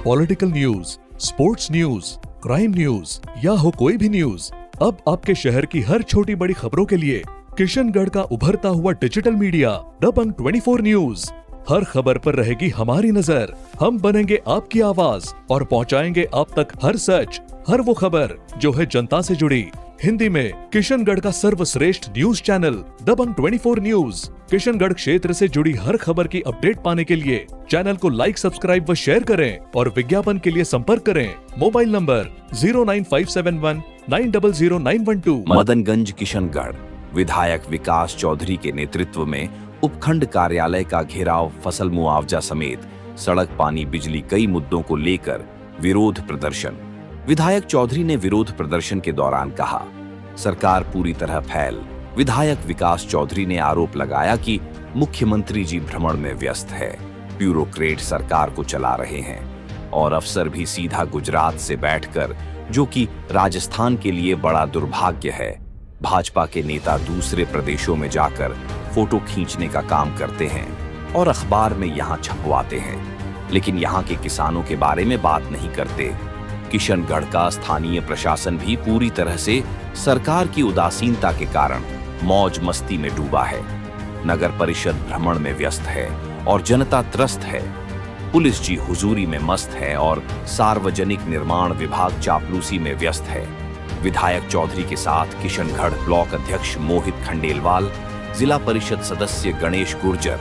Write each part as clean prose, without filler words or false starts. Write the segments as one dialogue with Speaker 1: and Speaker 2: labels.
Speaker 1: Political news, sports news, crime news या हो कोई भी न्यूज, अब आपके शहर की हर छोटी बड़ी खबरों के लिए किशनगढ़ का उभरता हुआ डिजिटल मीडिया दबंग 24 न्यूज। हर खबर पर रहेगी हमारी नजर। हम बनेंगे आपकी आवाज और पहुंचाएंगे आप तक हर सच, हर वो खबर जो है जनता से जुड़ी। हिंदी में किशनगढ़ का सर्वश्रेष्ठ न्यूज चैनल दबंग 24 न्यूज। किशनगढ़ क्षेत्र से जुड़ी हर खबर की अपडेट पाने के लिए चैनल को लाइक, सब्सक्राइब व शेयर करें और विज्ञापन के लिए संपर्क करें। Mobile number 09571900912।
Speaker 2: मदनगंज किशनगढ़ विधायक विकास चौधरी के नेतृत्व में उपखंड कार्यालय का घेराव, फसल मुआवजा समेत सड़क, पानी, बिजली कई मुद्दों को लेकर विरोध प्रदर्शन। विधायक चौधरी ने विरोध प्रदर्शन के दौरान कहा, सरकार पूरी तरह फेल। विधायक विकास चौधरी ने आरोप लगाया कि मुख्यमंत्री जी भ्रमण में व्यस्त है, ब्यूरोक्रेट सरकार को चला रहे हैं और अफसर भी सीधा गुजरात से बैठकर, जो कि राजस्थान के लिए बड़ा दुर्भाग्य है। भाजपा के नेता दूसरे प्रदेशों में जाकर फोटो खींचने का काम करते हैं और अखबार में यहाँ छपवाते हैं, लेकिन यहाँ के किसानों के बारे में बात नहीं करते। किशनगढ़ का स्थानीय प्रशासन भी पूरी तरह से सरकार की उदासीनता के कारण मौज मस्ती में डूबा है। नगर परिषद भ्रमण में व्यस्त है और जनता त्रस्त है। पुलिस जी हुजूरी में मस्त है और सार्वजनिक निर्माण विभाग चापलूसी में व्यस्त है। विधायक चौधरी के साथ किशनगढ़ ब्लॉक अध्यक्ष मोहित खंडेलवाल, जिला परिषद सदस्य गणेश गुर्जर,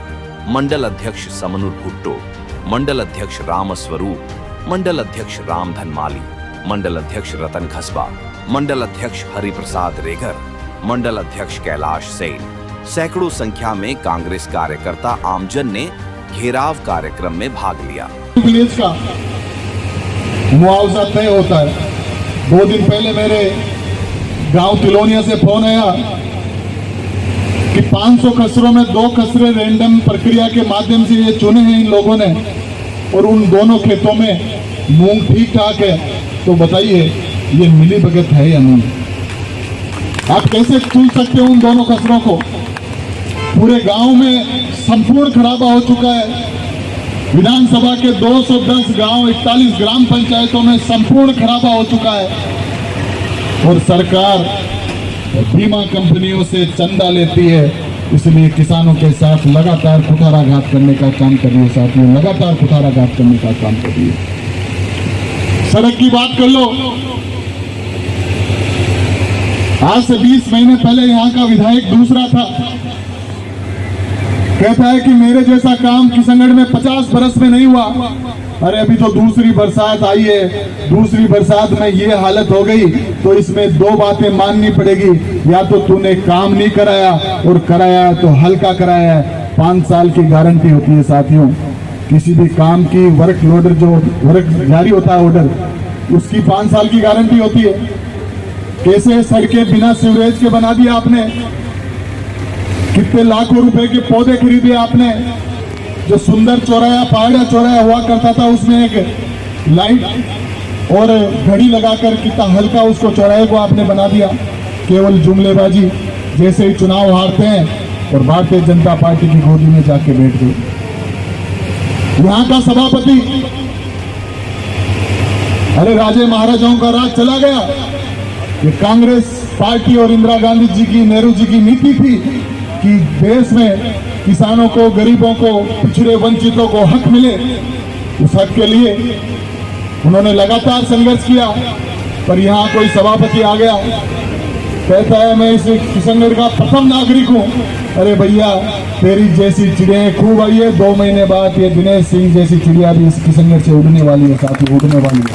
Speaker 2: मंडल अध्यक्ष समनुर भुट्टो, मंडल अध्यक्ष राम स्वरूप, मंडल अध्यक्ष राम धनमाली, मंडल अध्यक्ष रतन खसबा, मंडल अध्यक्ष हरिप्रसाद रेगर, मंडल अध्यक्ष कैलाश सेन, सैकड़ों संख्या में कांग्रेस कार्यकर्ता आमजन ने घेराव कार्यक्रम में भाग लिया।
Speaker 3: विलेज का मुआवजा तय होता है। 2 दिन पहले मेरे गांव तिलोनिया से फोन आया कि 500 खसरों में 2 खसरे रैंडम प्रक्रिया के माध्यम से ये चुने हैं इन लोगों ने, और उन दोनों खेतों में मूंग ठीक ठाक है। तो बताइए ये मिली भगत है या नहीं? आप कैसे चुन सकते हो उन दोनों खसरों को? पूरे गांव में संपूर्ण खराबा हो चुका है। विधानसभा के 210 गांव, 41 ग्राम पंचायतों में संपूर्ण खराबा हो चुका है और सरकार बीमा कंपनियों से चंदा लेती है। इसलिए किसानों के साथ लगातार कुठाराघात करने का काम कर रही है। साथियों, लगातार कुठाराघात करने का काम कर रही है। सड़क की बात कर लो, आज से 20 महीने पहले यहाँ का विधायक दूसरा था। कहता है कि मेरे जैसा काम किशनगढ़ में 50 बरस में नहीं हुआ। अरे अभी तो दूसरी बरसात आई है, दूसरी बरसात में ये हालत हो गई, तो इसमें 2 बातें माननी पड़ेगी। या तो तूने काम नहीं कराया, और कराया तो हल्का कराया है। 5 साल की गारंटी होती है साथियों किसी भी काम की। वर्क लोडर जो वर्क जारी होता है ऑर्डर, उसकी 5 साल की गारंटी होती है। कैसे सड़कें बिना सीवरेज के बना दिया आपने, कितने लाखों रुपए के पौधे खरीदे आपने। जो सुंदर चौराया, पहाड़ा चौराया हुआ करता था, उसमें एक लाइट और घड़ी लगाकर कितना हल्का उसको चौराहे को आपने बना दिया। केवल जुमलेबाजी। जैसे ही चुनाव हारते हैं और भारतीय जनता पार्टी की गोदी में जाके बैठ गए। यहाँ का सभापति, अरे राजे महाराजाओं का राज चला गया। ये कांग्रेस पार्टी और इंदिरा गांधी जी की, नेहरू जी की नीति थी कि देश में किसानों को, गरीबों को, पिछड़े वंचितों को हक मिले। उस हक के लिए उन्होंने लगातार संघर्ष किया। पर यहाँ कोई सभापति आ गया, कहता है मैं इस किशनगढ़ का प्रथम नागरिक हूँ। अरे भैया, तेरी जैसी चिड़िया खूब आई है, 2 महीने बाद ये दिनेश सिंह जैसी चिड़िया भी इस किशनगढ़ से उड़ने वाली है। साथी, उड़ने वाली है।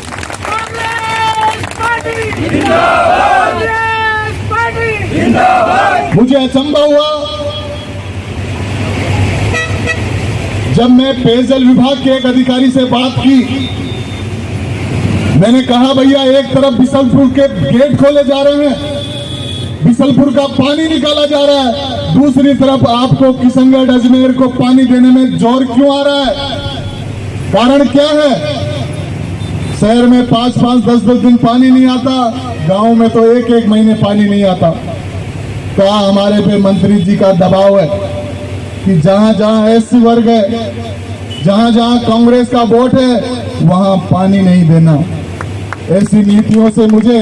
Speaker 3: मुझे अचंभा हुआ जब मैं पेयजल विभाग के एक अधिकारी से बात की। मैंने कहा भैया, एक तरफ बिसलपुर के गेट खोले जा रहे हैं, बिसलपुर का पानी निकाला जा रहा है, दूसरी तरफ आपको किशनगढ़, अजमेर को पानी देने में जोर क्यों आ रहा है? कारण क्या है? शहर में 5-5, 10-10 दिन पानी नहीं आता, गांव में तो 1-1 महीने पानी नहीं आता। कहा हमारे पे मंत्री जी का दबाव है कि जहां जहां एससी वर्ग है, जहां जहां कांग्रेस का वोट है, वहां पानी नहीं देना। ऐसी नीतियों से मुझे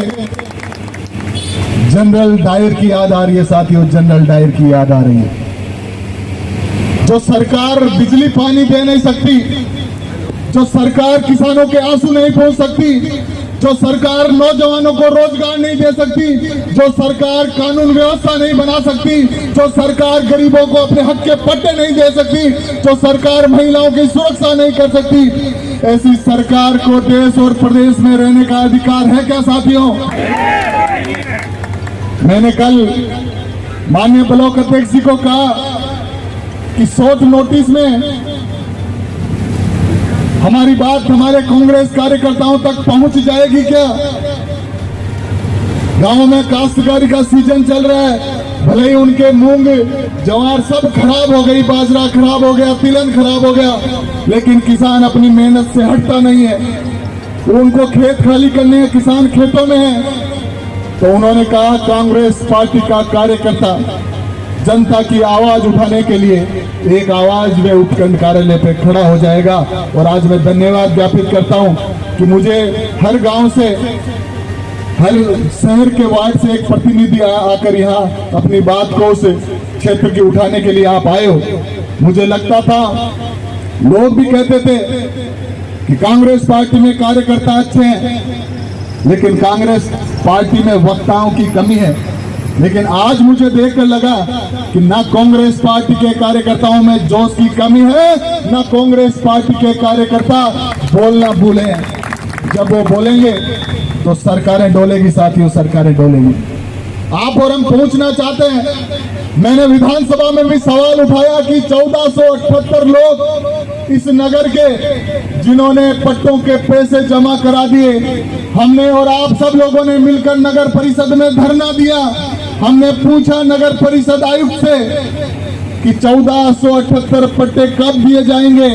Speaker 3: जनरल डायर की याद आ रही है साथियों, जनरल डायर की याद आ रही है। जो सरकार बिजली पानी दे नहीं सकती, जो सरकार किसानों के आंसू नहीं पोंछ सकती, जो सरकार नौजवानों को रोजगार नहीं दे सकती, जो सरकार कानून व्यवस्था नहीं बना सकती, जो सरकार गरीबों को अपने हक के पट्टे नहीं दे सकती, जो सरकार महिलाओं की सुरक्षा नहीं कर सकती, ऐसी सरकार को देश और प्रदेश में रहने का अधिकार है क्या साथियों? मैंने कल माननीय ब्लॉक अध्यक्ष जी को कहा कि शॉर्ट नोटिस में हमारी बात हमारे कांग्रेस कार्यकर्ताओं तक पहुंच जाएगी क्या? गांव में काश्तकारी का सीजन चल रहा है, भले ही उनके मूंग ज्वार सब खराब हो गई, बाजरा खराब हो गया, तिलहन खराब हो गया, लेकिन किसान अपनी मेहनत से हटता नहीं है। उनको खेत खाली करने हैं, किसान खेतों में है। तो उन्होंने कहा कांग्रेस पार्टी का कार्यकर्ता जनता की आवाज उठाने के लिए एक आवाज में उपखंड कार्यालय पे खड़ा हो जाएगा। और आज मैं धन्यवाद ज्ञापित करता हूं कि मुझे हर गांव से, हर शहर के वार्ड से एक प्रतिनिधि आकर यहाँ अपनी बात को उस क्षेत्र की उठाने के लिए आप आए हो। मुझे लगता था, लोग भी कहते थे कि कांग्रेस पार्टी में कार्यकर्ता अच्छे हैं, लेकिन कांग्रेस पार्टी में वक्ताओं की कमी है। लेकिन आज मुझे देखकर लगा कि ना कांग्रेस पार्टी के कार्यकर्ताओं में जोश की कमी है, ना कांग्रेस पार्टी के कार्यकर्ता बोलना भूले हैं। जब वो बोलेंगे तो सरकारें डोलेगी साथियों, सरकारें डोलेगी। आप और हम पहुंचना चाहते हैं। मैंने विधानसभा में भी सवाल उठाया कि 1478 लोग इस नगर के जिन्होंने पट्टों के पैसे जमा करा दिए, हमने और आप सब लोगों ने मिलकर नगर परिषद में धरना दिया। हमने पूछा नगर परिषद आयुक्त से कि 1478 पट्टे कब दिए जाएंगे,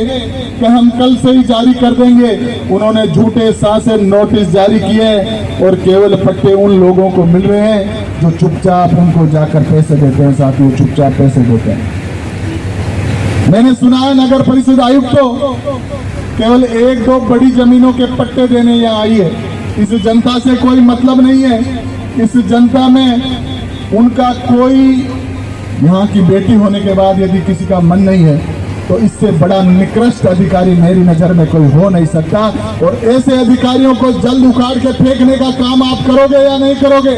Speaker 3: कि हम कल से ही जारी कर देंगे। उन्होंने झूठे शासन नोटिस जारी किए और केवल पट्टे उन लोगों को मिल रहे हैं जो चुपचाप उनको जाकर पैसे देते हैं साथियों, चुपचाप पैसे देते हैं। मैंने सुना है नगर परिषद आयुक्त तो केवल 1-2 बड़ी जमीनों के पट्टे देने यहाँ आई है। इस जनता से कोई मतलब नहीं है। इस जनता में उनका कोई, यहाँ की बेटी होने के बाद यदि किसी का मन नहीं है तो इससे बड़ा निकृष्ट अधिकारी मेरी नजर में कोई हो नहीं सकता। और ऐसे अधिकारियों को जल्द उखाड़ के फेंकने का काम आप करोगे या नहीं करोगे?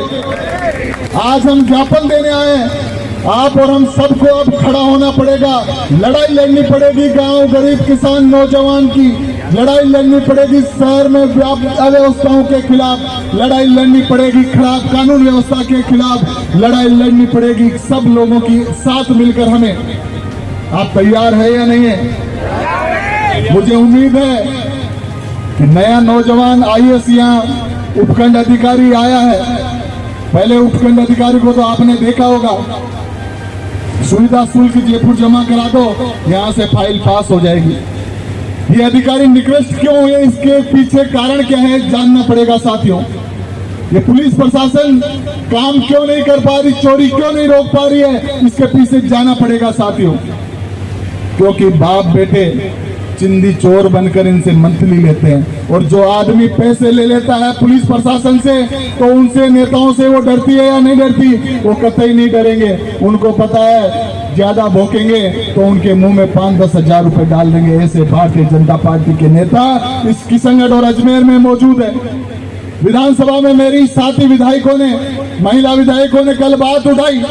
Speaker 3: आज हम ज्ञापन देने आए हैं। आप और हम सबको अब खड़ा होना पड़ेगा, लड़ाई लड़नी पड़ेगी गांव, गरीब, किसान, नौजवान की लड़ाई लड़नी पड़ेगी, शहर में व्याप्त अव्यवस्थाओं के खिलाफ लड़ाई लड़नी पड़ेगी, खराब कानून व्यवस्था के खिलाफ लड़ाई लड़नी पड़ेगी, सब लोगों की साथ मिलकर हमें। आप तैयार है या नहीं है? मुझे उम्मीद है कि नया नौजवान IAS यहाँ उपखंड अधिकारी आया है। पहले उपखंड अधिकारी को तो आपने देखा होगा, सुविधा शुल्क जयपुर जमा करा दो, यहाँ से फाइल पास हो जाएगी। ये अधिकारी निकृष्ट क्यों है, इसके पीछे कारण क्या है जानना पड़ेगा साथियों। ये पुलिस प्रशासन काम क्यों नहीं कर पा रही, चोरी क्यों नहीं रोक पा रही है, इसके पीछे जाना पड़ेगा साथियों। क्योंकि बाप बेटे चिंदी चोर बनकर इनसे मंथली लेते हैं, और जो आदमी पैसे ले लेता है पुलिस प्रशासन से तो उनसे, नेताओं से वो डरती है या नहीं डरती? वो कतई नहीं डरेंगे। उनको पता है ज्यादा भोंकेंगे तो उनके मुंह में 5-10 हजार रुपए डाल देंगे। ऐसे भारतीय जनता पार्टी के नेता इस किशनगढ़ और अजमेर में मौजूद है। विधानसभा में मेरी साथी विधायकों ने, महिला विधायकों ने कल बात उठाई,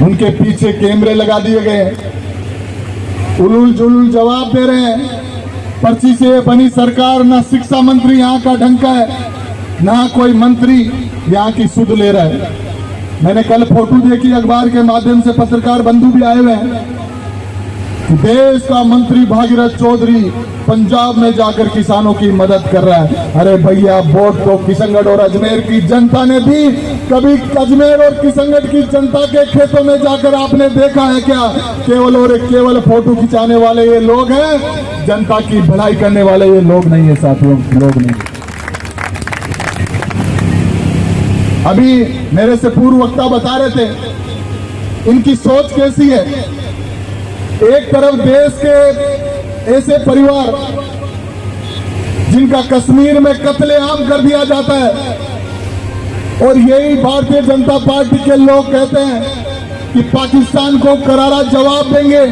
Speaker 3: उनके पीछे कैमरे लगा दिए गए, उलूल जुलूल जवाब दे रहे हैं। पर्ची से बनी सरकार, ना शिक्षा मंत्री यहाँ का ढंग का है, ना कोई मंत्री यहाँ की सुध ले रहा है। मैंने कल फोटो देखी अखबार के माध्यम से, पत्रकार बंधु भी आए हुए हैं। देश का मंत्री भागीरथ चौधरी पंजाब में जाकर किसानों की मदद कर रहा है। अरे भैया, वोट तो किशनगढ़ और अजमेर की जनता ने दी। कभी अजमेर और किशनगढ़ की जनता के खेतों में जाकर आपने देखा है क्या? केवल और केवल फोटो खिंचाने वाले ये लोग हैं, जनता की भलाई करने वाले ये लोग नहीं है साथियों, लोग नहीं। अभी मेरे से पूर्व वक्ता बता रहे थे इनकी सोच कैसी है। एक तरफ देश के ऐसे परिवार जिनका कश्मीर में कत्लेआम कर दिया जाता है। और यही भारतीय जनता पार्टी के लोग कहते हैं कि पाकिस्तान को करारा जवाब देंगे,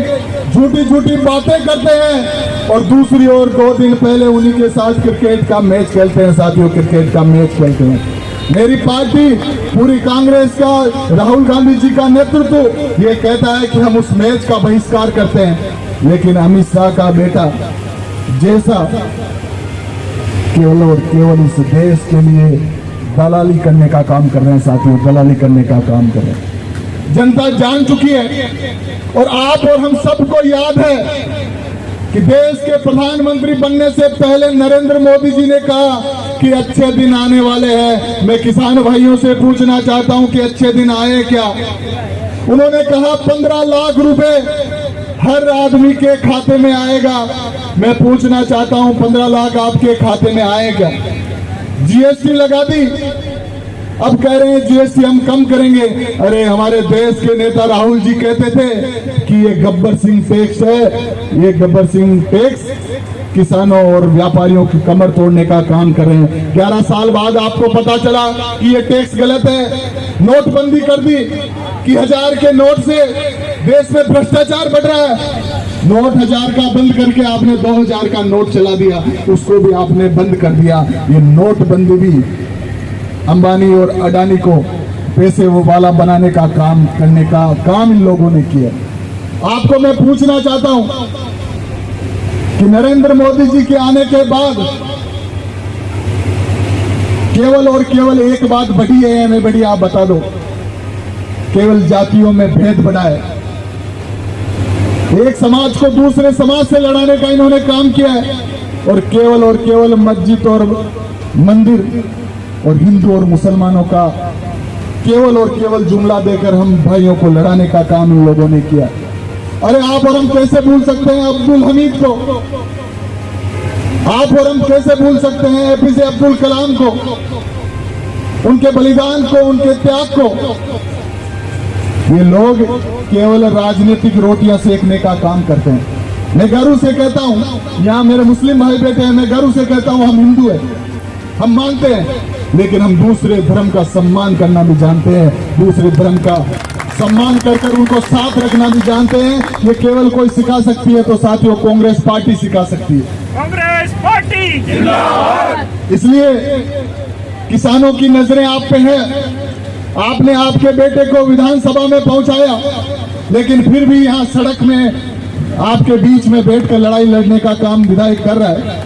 Speaker 3: झूठी झूठी बातें करते हैं, और दूसरी ओर 2 दिन पहले उन्हीं के साथ क्रिकेट का मैच खेलते हैं। साथियों, क्रिकेट का मैच खेलते हैं। मेरी पार्टी, पूरी कांग्रेस का, राहुल गांधी जी का नेतृत्व ये कहता है कि हम उस मैच का बहिष्कार करते हैं, लेकिन अमित शाह का बेटा जैसा केवल और केवल इस देश के लिए दलाली करने का काम कर रहे हैं। साथियों, दलाली करने का काम कर रहे हैं। जनता जान चुकी है, और आप और हम सबको याद है कि देश के प्रधानमंत्री बनने से पहले नरेंद्र मोदी जी ने कहा कि अच्छे दिन आने वाले हैं। मैं किसान भाइयों से पूछना चाहता हूं कि अच्छे दिन आए क्या? उन्होंने कहा 15 लाख रुपए हर आदमी के खाते में आएगा। मैं पूछना चाहता हूं 15 लाख आपके खाते में आएगा? जीएसटी लगा दी, अब कह रहे हैं जीएसटी हम कम करेंगे। अरे हमारे देश के नेता राहुल जी कहते थे कि ये गब्बर सिंह टैक्स है, ये गब्बर सिंह टैक्स किसानों और व्यापारियों की कमर तोड़ने का काम कर रहे हैं। 11 साल बाद आपको पता चला कि ये टैक्स गलत है। नोटबंदी कर दी कि 1000 के नोट से देश में भ्रष्टाचार बढ़ रहा है। नोट 1000 का बंद करके आपने 2000 का नोट चला दिया, उसको भी आपने बंद कर दिया। ये नोटबंदी भी अंबानी और अडानी को पैसे वाला बनाने का काम करने का काम इन लोगों ने किया। आपको मैं पूछना चाहता हूं कि नरेंद्र मोदी जी के आने के बाद केवल और केवल एक बात बढ़ी है या नहीं बढ़ी, आप बता दो। केवल जातियों में भेद बढ़ा है। एक समाज को दूसरे समाज से लड़ाने का इन्होंने काम किया है, और केवल मस्जिद और मंदिर और हिंदू और मुसलमानों का केवल और केवल जुमला देकर हम भाइयों को लड़ाने का काम इन लोगों ने किया। अरे आप और हम कैसे भूल सकते हैं अब्दुल हमीद को? आप और हम कैसे भूल सकते हैं एपीजे अब्दुल कलाम को, उनके बलिदान को, उनके त्याग को? ये लोग केवल राजनीतिक रोटियां सेकने का काम करते हैं। मैं गर्व से कहता हूं, यहां मेरे मुस्लिम भाई बैठे हैं, मैं गर्व से कहता हूं हम हिंदू हैं, हम मानते हैं, लेकिन हम दूसरे धर्म का सम्मान करना भी जानते हैं, दूसरे धर्म का सम्मान कर उनको साथ रखना भी जानते हैं। ये केवल कोई सिखा सकती है तो साथियों कांग्रेस पार्टी सिखा सकती है।
Speaker 4: कांग्रेस पार्टी जिंदाबाद।
Speaker 3: इसलिए किसानों की नजरें आप पे हैं। आपने आपके बेटे को विधानसभा में पहुंचाया, लेकिन फिर भी यहां सड़क में आपके बीच में बैठकर लड़ाई लड़ने का काम विधायक कर रहा है।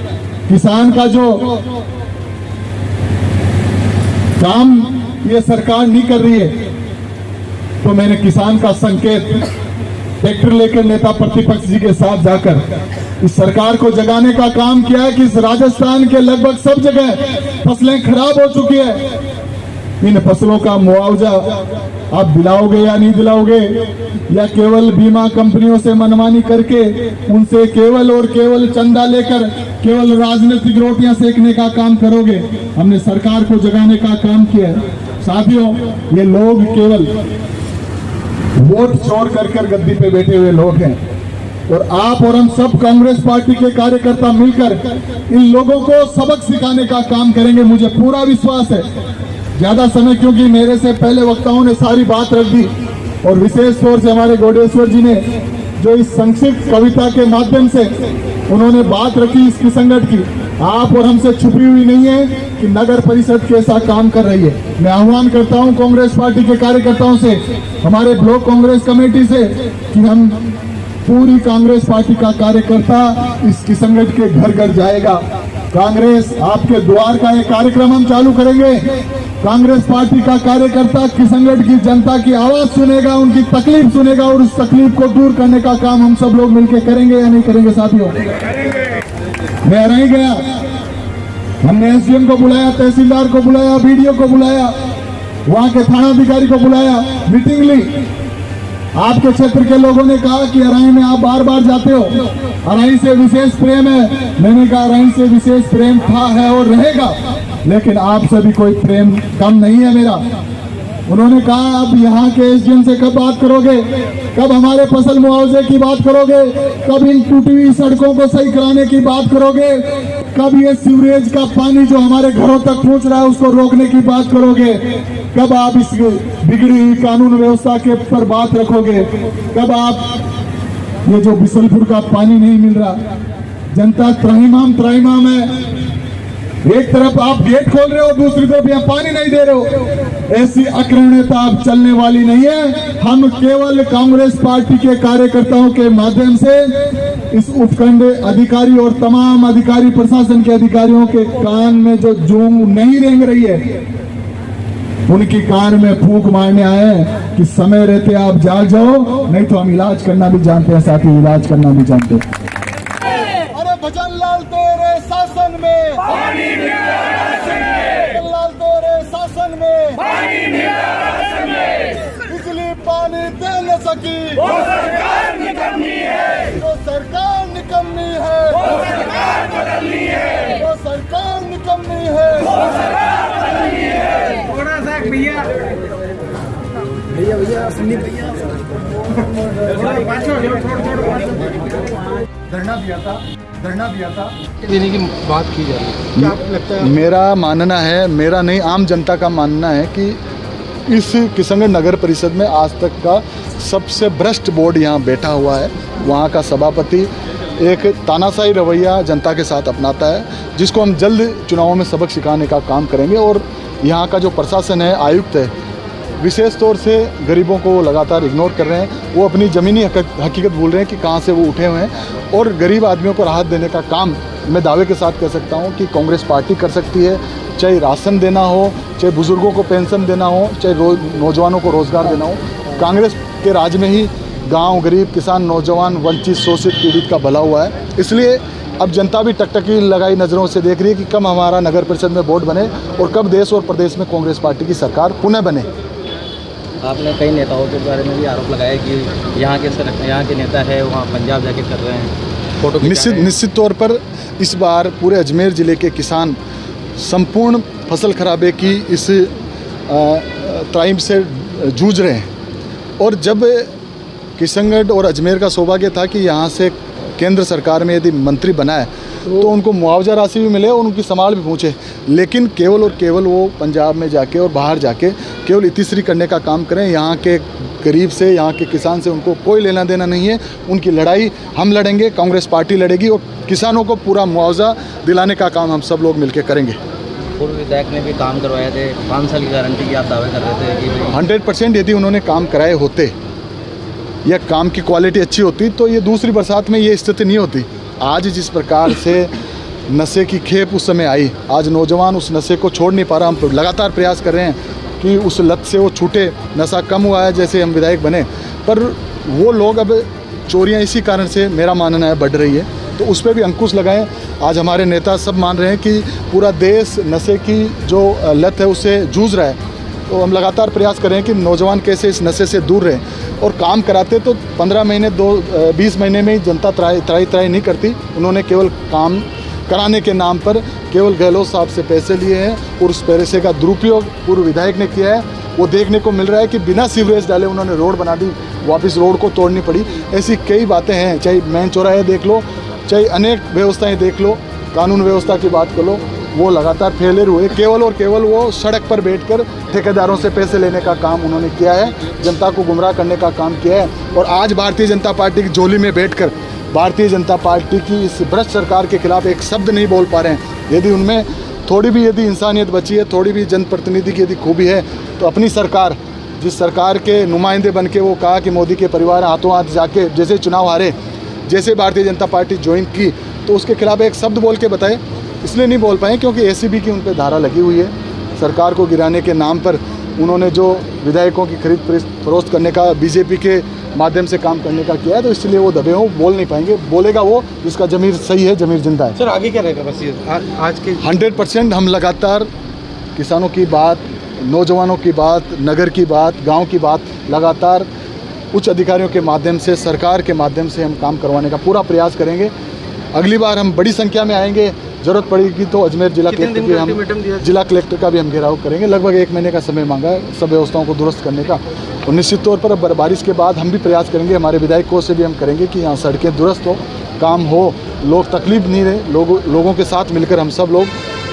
Speaker 3: किसान का जो काम ये सरकार नहीं कर रही है, तो मैंने किसान का संकेत ट्रैक्टर लेकर नेता प्रतिपक्ष जी के साथ जाकर इस सरकार को जगाने का काम किया है कि इस राजस्थान के लगभग सब जगह फसलें खराब हो चुकी है। इन फसलों का मुआवजा आप दिलाओगे या नहीं दिलाओगे, या केवल बीमा कंपनियों से मनमानी करके उनसे केवल और केवल चंदा लेकर केवल राजनीतिक रोटियां सेकने का काम करोगे? हमने सरकार को जगाने का काम किया है। साथियों, ये लोग केवल वोट चोर कर गद्दी पे बैठे हुए लोग हैं, और आप और हम सब कांग्रेस पार्टी के कार्यकर्ता मिलकर इन लोगों को सबक सिखाने का काम करेंगे। मुझे पूरा विश्वास है। ज्यादा समय, क्योंकि मेरे से पहले वक्ताओं ने सारी बात रख दी, और विशेष तौर से हमारे गोडेश्वर जी ने जो इस संक्षिप्त कविता के माध्यम से उन्होंने बात रखी इसकी संगठन की, आप और हमसे छुपी हुई नहीं है कि नगर परिषद कैसा काम कर रही है। मैं आह्वान करता हूं कांग्रेस पार्टी के कार्यकर्ताओं से, हमारे ब्लॉक कांग्रेस कमेटी से, कि हम पूरी कांग्रेस पार्टी का कार्यकर्ता इस किशनगढ़ के घर घर जाएगा। कांग्रेस आपके द्वार का एक कार्यक्रम हम चालू करेंगे। कांग्रेस पार्टी का कार्यकर्ता किशनगढ़ की जनता की आवाज सुनेगा, उनकी तकलीफ सुनेगा, और उस तकलीफ को दूर करने का काम हम सब लोग मिलकर करेंगे या नहीं करेंगे? साथियों, मैं रह गया, हमने एसडीएम को बुलाया, तहसीलदार को बुलाया, बीडीओ को बुलाया, वहां के थानाधिकारी को बुलाया, मीटिंग ली। आपके क्षेत्र के लोगों ने कहा कि अराई में आप बार बार जाते हो, अराई से विशेष प्रेम है। मैंने कहा अराई से विशेष प्रेम था, है और रहेगा, लेकिन आपसे भी कोई प्रेम कम नहीं है मेरा। उन्होंने कहा अब यहाँ के एसडीएम से कब बात करोगे, कब हमारे फसल मुआवजे की बात करोगे, कब इन टूटी हुई सड़कों को सही कराने की बात करोगे, कब ये सीवरेज का पानी जो हमारे घरों तक पहुंच रहा है उसको रोकने की बात करोगे, कब आप इस बिगड़ी हुई कानून व्यवस्था के पर बात रखोगे, कब आप ये जो बिसलपुर का पानी नहीं मिल रहा, जनता त्राहिमाम है, एक तरफ आप गेट खोल रहे हो, दूसरी तरफ यहाँ पानी नहीं दे रहे हो। ऐसी अग्रणीयता अब चलने वाली नहीं है। हम केवल कांग्रेस पार्टी के कार्यकर्ताओं के माध्यम से इस उपखंड अधिकारी और तमाम अधिकारी प्रशासन के अधिकारियों के कान में जो जूं नहीं रेंग रही है, उनकी कान में फूंक मारने आए हैं कि समय रहते आप जाग जाओ, नहीं तो हम इलाज करना भी जानते हैं, साथी इलाज करना भी जानते हैं।
Speaker 5: अरे भजन लाल तेरे शासन में
Speaker 4: पानी मिल रहा राशन में,
Speaker 5: भजन लाल तेरे शासन में
Speaker 4: पानी मिल रहा राशन में,
Speaker 5: बिजली पानी दे न सकी
Speaker 4: वो सरकार निकम्मी है,
Speaker 5: जो सरकार निकम्मी है,
Speaker 4: वो सरकार बदलनी है,
Speaker 5: वो सरकार निकम्मी है।
Speaker 4: वो सरकार बदलनी है।
Speaker 6: थोड़ा सा भैया संदीप भैया
Speaker 3: धरना दिया था
Speaker 6: देने की बात की जा रही है, क्या आपको लगता है?
Speaker 3: मेरा मानना है, मेरा नहीं आम जनता का मानना है कि इस किशनगढ़ नगर परिषद में आज तक का सबसे भ्रष्ट बोर्ड यहाँ बैठा हुआ है। वहाँ का सभापति एक तानाशाही रवैया जनता के साथ अपनाता है, जिसको हम जल्द चुनावों में सबक सिखाने का काम करेंगे। और यहाँ का जो प्रशासन है, आयुक्त है, विशेष तौर से गरीबों को लगातार इग्नोर कर रहे हैं। वो अपनी ज़मीनी हकीकत भूल रहे हैं कि कहाँ से वो उठे हुए हैं। और गरीब आदमियों को राहत देने का काम मैं दावे के साथ कह सकता हूँ कि कांग्रेस पार्टी कर सकती है। चाहे राशन देना हो, चाहे बुज़ुर्गों को पेंशन देना हो, चाहे नौजवानों को रोज़गार देना हो, कांग्रेस के राज में ही गाँव, गरीब, किसान, नौजवान, वंचित, शोषित, पीड़ित का भला हुआ है। इसलिए अब जनता भी टकटकी लगाई नज़रों से देख रही है कि कब हमारा नगर परिषद में बोर्ड बने और कब देश और प्रदेश में कांग्रेस पार्टी की सरकार पुनः बने।
Speaker 7: आपने कई नेताओं के बारे में भी आरोप लगाया कि यहाँ के नेता है वहाँ पंजाब जाके कर रहे हैं, फोटो
Speaker 3: निश्चित तौर पर इस बार पूरे अजमेर ज़िले के किसान संपूर्ण फसल खराबे की इस टाइम से जूझ रहे हैं। और जब किशनगढ़ और अजमेर का सौभाग्य था कि यहाँ से केंद्र सरकार में यदि मंत्री बना है तो उनको मुआवजा राशि भी मिले और उनकी संभाल भी पहुँचे, लेकिन केवल और केवल वो पंजाब में जाके और बाहर जाके केवल इतिश्री करने का काम करें। यहाँ के गरीब से, यहाँ के किसान से उनको कोई लेना देना नहीं है। उनकी लड़ाई हम लड़ेंगे, कांग्रेस पार्टी लड़ेगी और किसानों को पूरा मुआवजा दिलाने का काम हम सब लोग मिलकर करेंगे।
Speaker 7: पूर्व विधायक ने भी काम करवाए थे, 5 साल की गारंटी की आप दावे कर रहे थे कि
Speaker 3: 100% यदि उन्होंने काम कराए होते या काम की क्वालिटी अच्छी होती तो ये दूसरी बरसात में ये स्थिति नहीं होती। आज जिस प्रकार से नशे की खेप उस समय आई, आज नौजवान उस नशे को छोड़ नहीं पा रहा। हम लगातार प्रयास कर रहे हैं कि उस लत से वो छूटे। नशा कम हुआ है जैसे हम विधायक बने, पर वो लोग अब चोरियां इसी कारण से मेरा मानना है बढ़ रही है, तो उस पर भी अंकुश लगाएं। आज हमारे नेता सब मान रहे हैं कि पूरा देश नशे की जो लत है उससे जूझ रहा है, तो हम लगातार प्रयास कर रहे हैं कि नौजवान कैसे इस नशे से दूर रहें। और काम कराते तो 15 महीने 20 महीने में ही जनता त्राई नहीं करती। उन्होंने केवल काम कराने के नाम पर केवल गहलोत साहब से पैसे लिए हैं और उस पैसे का दुरुपयोग पूर्व विधायक ने किया है। वो देखने को मिल रहा है कि बिना सीवरेज डाले उन्होंने रोड बना दी, वापस रोड को तोड़नी पड़ी। ऐसी कई बातें हैं, चाहे मेन चौराहे देख लो, चाहे अनेक व्यवस्थाएं देख लो, कानून व्यवस्था की बात कर लो, वो लगातार फेलियर हुए। केवल और केवल वो सड़क पर बैठकर ठेकेदारों से पैसे लेने का काम उन्होंने किया है, जनता को गुमराह करने का काम किया है। और आज भारतीय जनता पार्टी की झोली में बैठकर भारतीय जनता पार्टी की इस भ्रष्ट सरकार के खिलाफ एक शब्द नहीं बोल पा रहे हैं। यदि उनमें थोड़ी भी यदि इंसानियत बची है, थोड़ी भी जनप्रतिनिधि की यदि खूबी है, तो अपनी सरकार, जिस सरकार के नुमाइंदे बन के वो कहा कि मोदी के परिवार हाथों हाथ जाके जैसे चुनाव हारे, जैसे भारतीय जनता पार्टी ज्वाइन की, तो उसके खिलाफ एक शब्द बोल के बताए। इसलिए नहीं बोल पाए क्योंकि एसीबी की उन पर धारा लगी हुई है। सरकार को गिराने के नाम पर उन्होंने जो विधायकों की खरीद फरोख्त करने का बीजेपी के माध्यम से काम करने का किया है, तो इसलिए वो दबे हों, बोल नहीं पाएंगे। बोलेगा वो जिसका ज़मीर सही है, ज़मीर जिंदा है।
Speaker 6: सर आगे क्या रहेगा? बस ये आज के
Speaker 3: 100% हम लगातार किसानों की बात, नौजवानों की बात, नगर की बात, गाँव की बात लगातार उच्च अधिकारियों के माध्यम से, सरकार के माध्यम से हम काम करवाने का पूरा प्रयास करेंगे। अगली बार हम बड़ी संख्या में आएंगे, ज़रूरत पड़ेगी तो अजमेर जिला
Speaker 6: कितने
Speaker 3: कलेक्टर
Speaker 6: दिन
Speaker 3: भी
Speaker 6: का अल्टीमेटम दिया?
Speaker 3: जिला कलेक्टर का भी हम घेराव करेंगे। लगभग 1 महीने का समय मांगा है सब व्यवस्थाओं को दुरुस्त करने का। और निश्चित तौर पर अब बारिश के बाद हम भी प्रयास करेंगे, हमारे विधायकों से भी हम करेंगे कि यहाँ सड़कें दुरुस्त हो, काम हो, लोग तकलीफ नहीं रहे, लोगों के साथ मिलकर हम सब लोग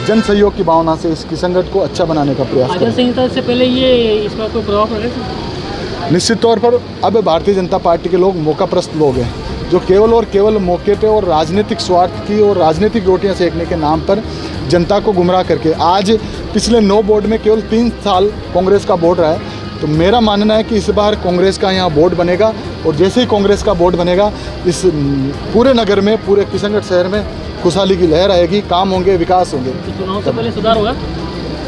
Speaker 3: जन सहयोग की भावना से इस किशनगढ़ को अच्छा बनाने का प्रयास
Speaker 8: आचार
Speaker 3: करें।
Speaker 8: संहिता से पहले ये इस पर कोई प्रभाव पड़ेगा?
Speaker 3: निश्चित तौर पर अब भारतीय जनता पार्टी के लोग मौकाप्रस्त लोग हैं, जो केवल और केवल मौके पे और राजनीतिक स्वार्थ की और राजनीतिक रोटियां सेकने के नाम पर जनता को गुमराह करके आज पिछले 9 बोर्ड में केवल 3 साल कांग्रेस का बोर्ड रहा है। तो मेरा मानना है कि इस बार कांग्रेस का यहाँ बोर्ड बनेगा और जैसे ही कांग्रेस का बोर्ड बनेगा इस पूरे नगर में, पूरे किशनगढ़ शहर में खुशहाली की लहर आएगी, काम होंगे, विकास होंगे।
Speaker 8: तो चुनाव से पहले सुधार होगा?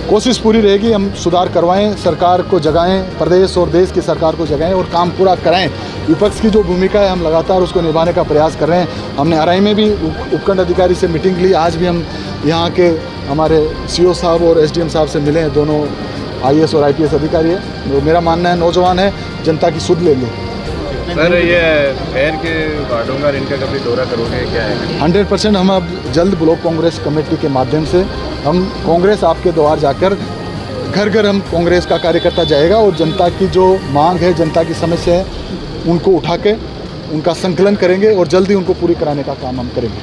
Speaker 3: कोशिश पूरी रहेगी, हम सुधार करवाएं, सरकार को जगाएं, प्रदेश और देश की सरकार को जगाएं और काम पूरा कराएं। विपक्ष की जो भूमिका है हम लगातार उसको निभाने का प्रयास कर रहे हैं। हमने अराई में भी उपखंड अधिकारी से मीटिंग ली, आज भी हम यहाँ के हमारे सीओ साहब और एसडीएम साहब से मिले हैं, दोनों आईएएस और आईपीएस अधिकारी है। तो मेरा मानना है नौजवान है, जनता की सुध ले लें।
Speaker 9: सर ये शहर के वार्डों का इनका कभी दौरा करोगे क्या है?
Speaker 3: 100% हम अब जल्द ब्लॉक कांग्रेस कमेटी के माध्यम से हम कांग्रेस आपके द्वार जाकर घर घर हम कांग्रेस का कार्यकर्ता जाएगा और जनता की जो मांग है, जनता की समस्या है, उनको उठा के उनका संकलन करेंगे और जल्दी उनको पूरी कराने का काम हम करेंगे।